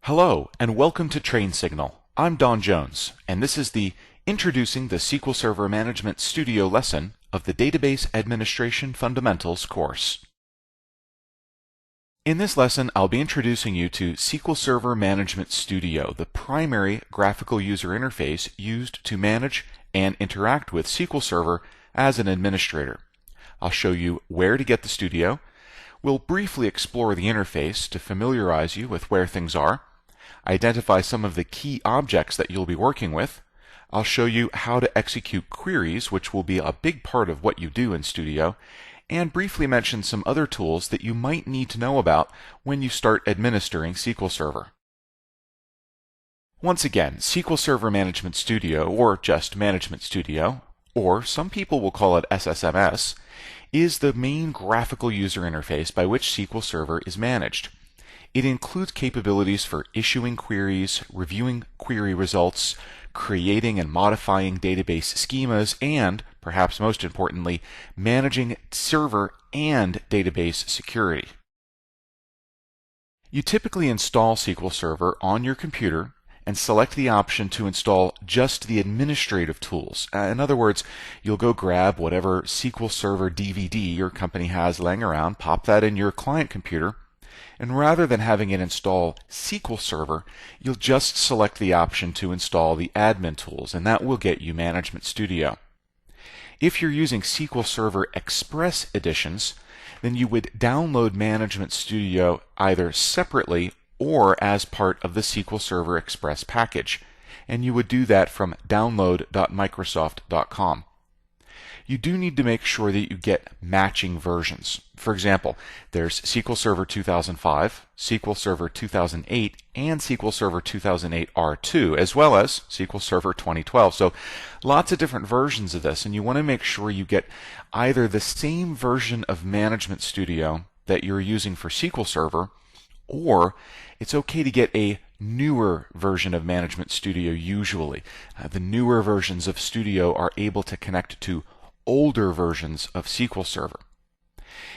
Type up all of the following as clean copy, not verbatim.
Hello, and welcome to Train Signal. I'm Don Jones, and this is the Introducing the SQL Server Management Studio lesson of the Database Administration Fundamentals course. In this lesson, I'll be introducing you to SQL Server Management Studio, the primary graphical user interface used to manage and interact with SQL Server as an administrator. I'll show you where to get the studio. We'll briefly explore the interface to familiarize you with where things are, identify some of the key objects that you'll be working with. I'll show you how to execute queries, which will be a big part of what you do in Studio, and briefly mention some other tools that you might need to know about when you start administering SQL Server. Once again, SQL Server Management Studio, or just Management Studio, or some people will call it SSMS, is the main graphical user interface by which SQL Server is managed. It includes capabilities for issuing queries, reviewing query results, creating and modifying database schemas, and, perhaps most importantly, managing server and database security. You typically install SQL Server on your computer and select the option to install just the administrative tools. In other words, you'll go grab whatever SQL Server DVD your company has laying around, pop that in your client computer, and rather than having it install SQL Server, you'll just select the option to install the admin tools, and that will get you Management Studio. If you're using SQL Server Express editions, then you would download Management Studio either separately or as part of the SQL Server Express package, and you would do that from download.microsoft.com. You do need to make sure that you get matching versions. For example, there's SQL Server 2005, SQL Server 2008, and SQL Server 2008 R2, as well as SQL Server 2012. So lots of different versions of this, and you want to make sure you get either the same version of Management Studio that you're using for SQL Server, or it's okay to get a newer version of Management Studio usually. The newer versions of Studio are able to connect to older versions of SQL Server.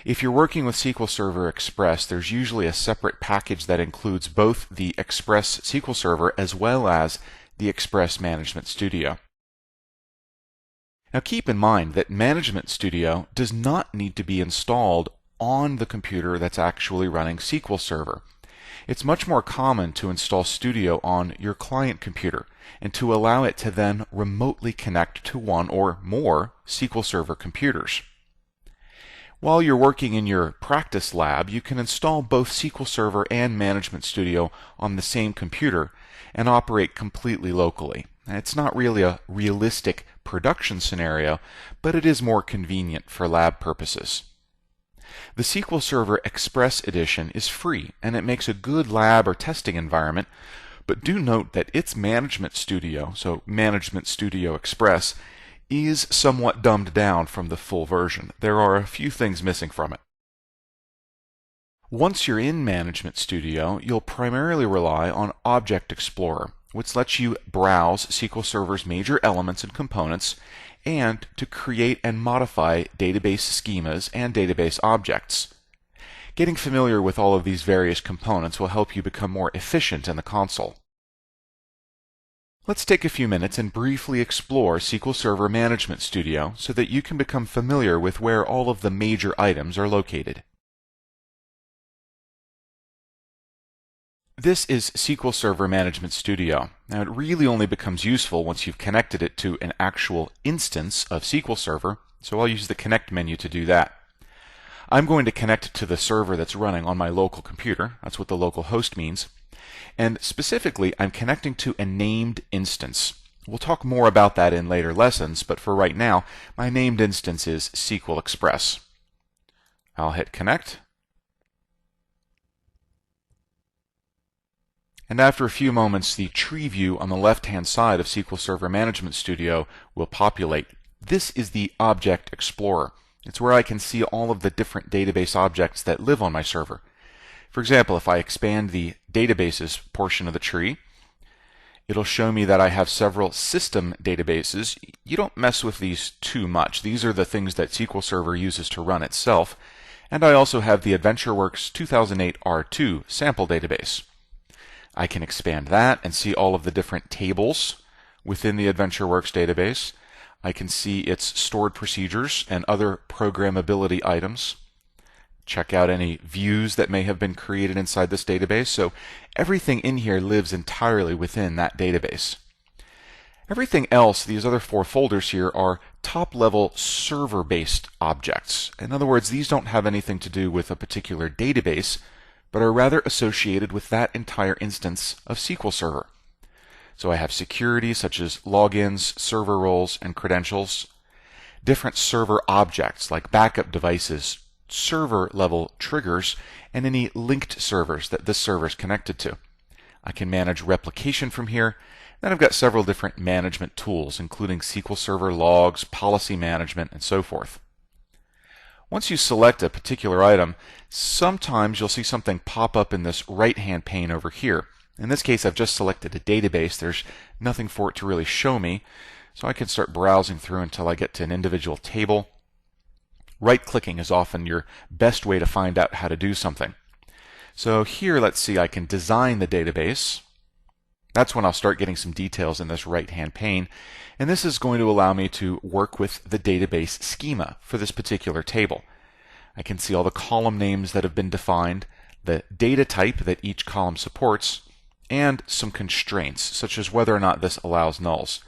If you're working with SQL Server Express, there's usually a separate package that includes both the Express SQL Server as well as the Express Management Studio. Now keep in mind that Management Studio does not need to be installed on the computer that's actually running SQL Server. It's much more common to install Studio on your client computer and to allow it to then remotely connect to one or more SQL Server computers. While you're working in your practice lab, you can install both SQL Server and Management Studio on the same computer and operate completely locally. It's not really a realistic production scenario, but it is more convenient for lab purposes. The SQL Server Express edition is free, and it makes a good lab or testing environment, but do note that its Management Studio, so Management Studio Express, is somewhat dumbed down from the full version. There are a few things missing from it. Once you're in Management Studio, you'll primarily rely on Object Explorer, which lets you browse SQL Server's major elements and components and to create and modify database schemas and database objects. Getting familiar with all of these various components will help you become more efficient in the console. Let's take a few minutes and briefly explore SQL Server Management Studio so that you can become familiar with where all of the major items are located. This is SQL Server Management Studio. Now, it really only becomes useful once you've connected it to an actual instance of SQL Server, so I'll use the Connect menu to do that. I'm going to connect to the server that's running on my local computer. That's what the local host means. And specifically, I'm connecting to a named instance. We'll talk more about that in later lessons, but for right now, my named instance is SQL Express. I'll hit Connect. And after a few moments, the tree view on the left-hand side of SQL Server Management Studio will populate. This is the Object Explorer. It's where I can see all of the different database objects that live on my server. For example, if I expand the databases portion of the tree, it'll show me that I have several system databases. You don't mess with these too much. These are the things that SQL Server uses to run itself. And I also have the AdventureWorks 2008 R2 sample database. I can expand that and see all of the different tables within the AdventureWorks database. I can see its stored procedures and other programmability items. Check out any views that may have been created inside this database. So everything in here lives entirely within that database. Everything else, these other 4 folders here, are top-level server-based objects. In other words, these don't have anything to do with a particular database, but are rather associated with that entire instance of SQL Server. So I have security such as logins, server roles, and credentials, different server objects like backup devices, server-level triggers, and any linked servers that this server is connected to. I can manage replication from here. Then I've got several different management tools, including SQL Server logs, policy management, and so forth. Once you select a particular item, sometimes you'll see something pop up in this right-hand pane over here. In this case, I've just selected a database. There's nothing for it to really show me, so I can start browsing through until I get to an individual table. Right-clicking is often your best way to find out how to do something. So here, let's see, I can design the database. That's when I'll start getting some details in this right-hand pane. And this is going to allow me to work with the database schema for this particular table. I can see all the column names that have been defined, the data type that each column supports, and some constraints, such as whether or not this allows nulls.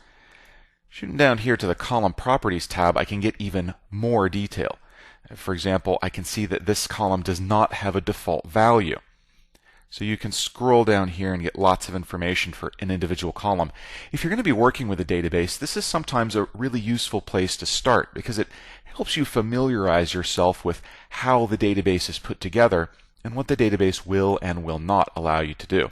Shooting down here to the Column Properties tab, I can get even more detail. For example, I can see that this column does not have a default value. So you can scroll down here and get lots of information for an individual column. If you're going to be working with a database, this is sometimes a really useful place to start because it helps you familiarize yourself with how the database is put together and what the database will and will not allow you to do.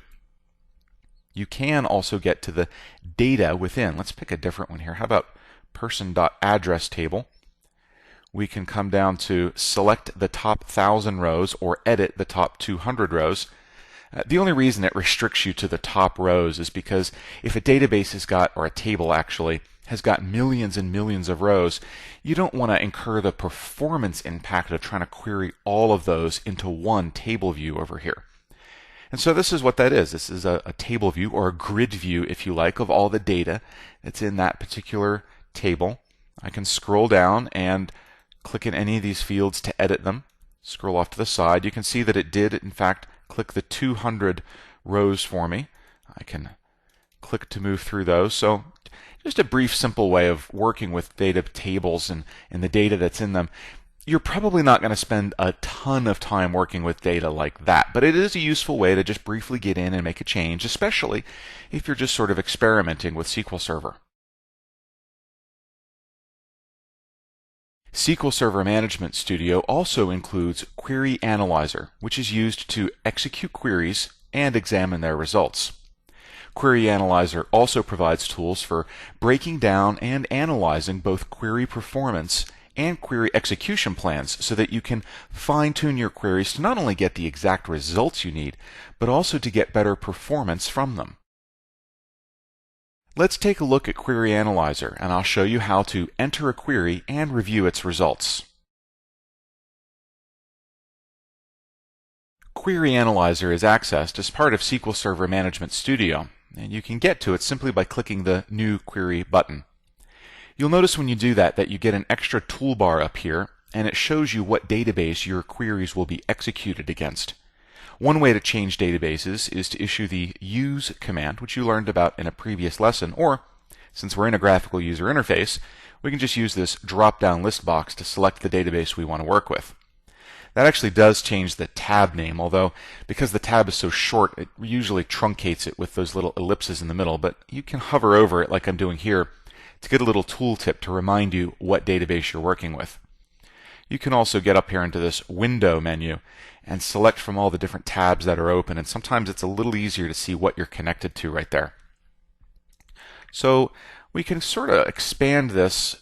You can also get to the data within. Let's pick a different one here. How about person.address table? We can come down to select the top 1,000 rows or edit the top 200 rows. The only reason it restricts you to the top rows is because if a database has got, or a table actually, has got millions and millions of rows, you don't want to incur the performance impact of trying to query all of those into one table view over here. And so this is what that is. This is a table view, or a grid view, if you like, of all the data that's in that particular table. I can scroll down and click in any of these fields to edit them. Scroll off to the side. You can see that it did, in fact, click the 200 rows for me. I can click to move through those. So just a brief, simple way of working with data tables and the data that's in them. You're probably not going to spend a ton of time working with data like that, but it is a useful way to just briefly get in and make a change, especially if you're just sort of experimenting with SQL Server. SQL Server Management Studio also includes Query Analyzer, which is used to execute queries and examine their results. Query Analyzer also provides tools for breaking down and analyzing both query performance and query execution plans so that you can fine-tune your queries to not only get the exact results you need, but also to get better performance from them. Let's take a look at Query Analyzer, and I'll show you how to enter a query and review its results. Query Analyzer is accessed as part of SQL Server Management Studio, and you can get to it simply by clicking the New Query button. You'll notice when you do that you get an extra toolbar up here, and it shows you what database your queries will be executed against. One way to change databases is to issue the use command, which you learned about in a previous lesson, or, since we're in a graphical user interface, we can just use this drop-down list box to select the database we want to work with. That actually does change the tab name, although because the tab is so short, it usually truncates it with those little ellipses in the middle, but you can hover over it like I'm doing here to get a little tooltip to remind you what database you're working with. You can also get up here into this window menu and select from all the different tabs that are open, and sometimes it's a little easier to see what you're connected to right there. So we can sort of expand this,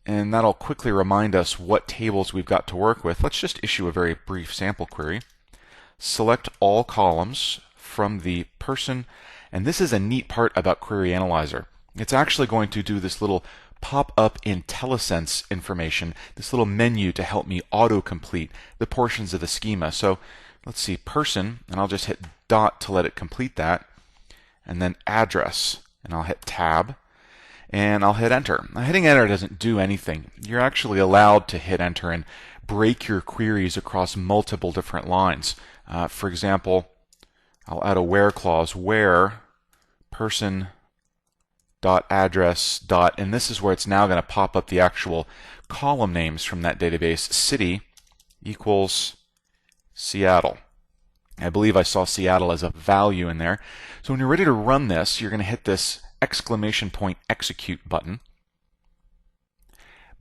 and that'll quickly remind us what tables we've got to work with. Let's just issue a very brief sample query. Select all columns from the person, and this is a neat part about Query Analyzer. It's actually going to do this little pop-up IntelliSense information, this little menu to help me auto-complete the portions of the schema. So let's see, person, and I'll just hit dot to let it complete that. and then address, and I'll hit tab, and I'll hit enter. Now, hitting enter doesn't do anything. You're actually allowed to hit enter and break your queries across multiple different lines. For example, I'll add a where clause, where person dot address dot, and this is where it's now going to pop up the actual column names from that database. City equals Seattle. I believe I saw Seattle as a value in there. So when you're ready to run this, you're going to hit this exclamation point execute button.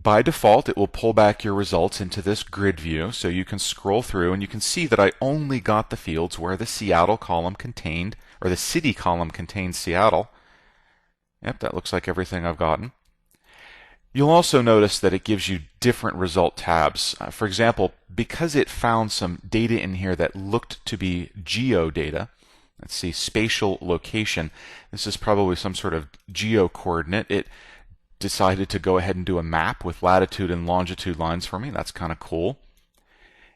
By default, it will pull back your results into this grid view, so you can scroll through and you can see that I only got the fields where the Seattle column contained, or the city column contains Seattle. Yep, that looks like everything I've gotten. You'll also notice that it gives you different result tabs. For example, because it found some data in here that looked to be geo data, let's see, spatial location, this is probably some sort of geo coordinate. It decided to go ahead and do a map with latitude and longitude lines for me. That's kind of cool.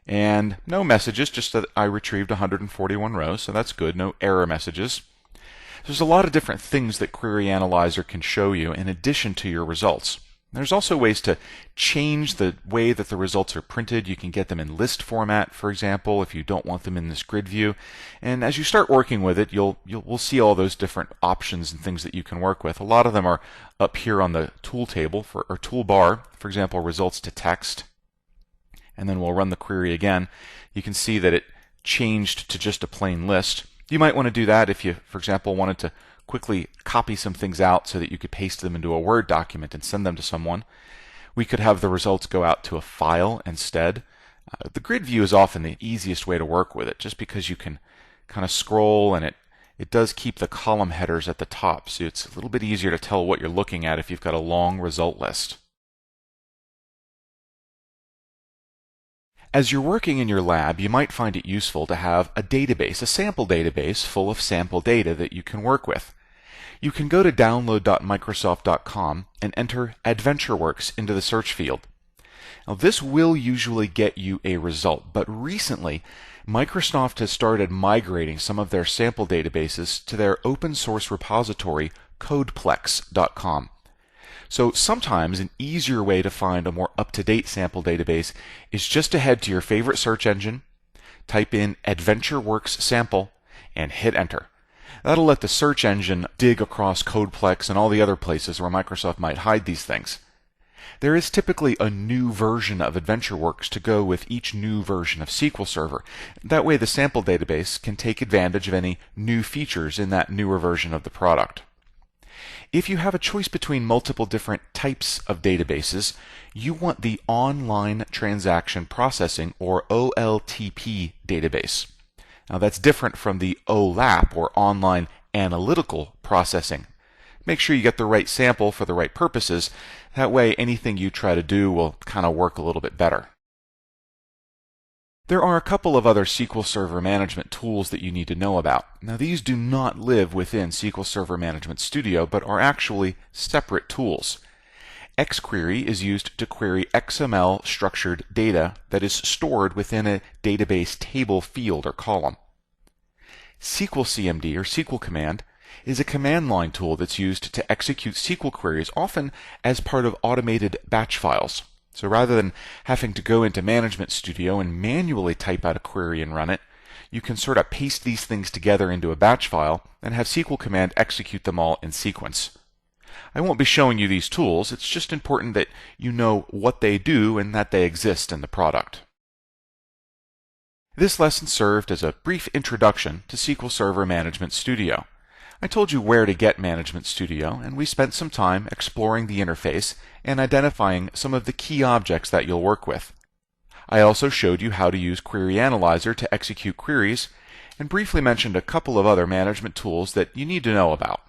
And no messages, just that I retrieved 141 rows, so that's good. No error messages. There's a lot of different things that Query Analyzer can show you in addition to your results. There's also ways to change the way that the results are printed. You can get them in list format, for example, if you don't want them in this grid view. And as you start working with it, we'll see all those different options and things that you can work with. A lot of them are up here on the tool table or toolbar. For example, results to text. And then we'll run the query again. You can see that it changed to just a plain list. You might want to do that if you, for example, wanted to quickly copy some things out so that you could paste them into a Word document and send them to someone. We could have the results go out to a file instead. The grid view is often the easiest way to work with it, just because you can kind of scroll, and it does keep the column headers at the top, so it's a little bit easier to tell what you're looking at if you've got a long result list. As you're working in your lab, you might find it useful to have a database, a sample database full of sample data that you can work with. You can go to download.microsoft.com and enter AdventureWorks into the search field. Now, this will usually get you a result, but recently Microsoft has started migrating some of their sample databases to their open source repository codeplex.com. So sometimes an easier way to find a more up-to-date sample database is just to head to your favorite search engine, type in AdventureWorks sample, and hit enter. That'll let the search engine dig across Codeplex and all the other places where Microsoft might hide these things. There is typically a new version of AdventureWorks to go with each new version of SQL Server. That way the sample database can take advantage of any new features in that newer version of the product. If you have a choice between multiple different types of databases, you want the Online Transaction Processing, or OLTP, database. Now that's different from the OLAP, or Online Analytical Processing. Make sure you get the right sample for the right purposes. That way anything you try to do will kind of work a little bit better. There are a couple of other SQL Server management tools that you need to know about. Now these do not live within SQL Server Management Studio, but are actually separate tools. XQuery is used to query XML structured data that is stored within a database table field or column. SQLCMD, or SQL Command, is a command line tool that's used to execute SQL queries, often as part of automated batch files. So rather than having to go into Management Studio and manually type out a query and run it, you can sort of paste these things together into a batch file and have SQL Command execute them all in sequence. I won't be showing you these tools. It's just important that you know what they do and that they exist in the product. This lesson served as a brief introduction to SQL Server Management Studio. I told you where to get Management Studio, and we spent some time exploring the interface and identifying some of the key objects that you'll work with. I also showed you how to use Query Analyzer to execute queries, and briefly mentioned a couple of other management tools that you need to know about.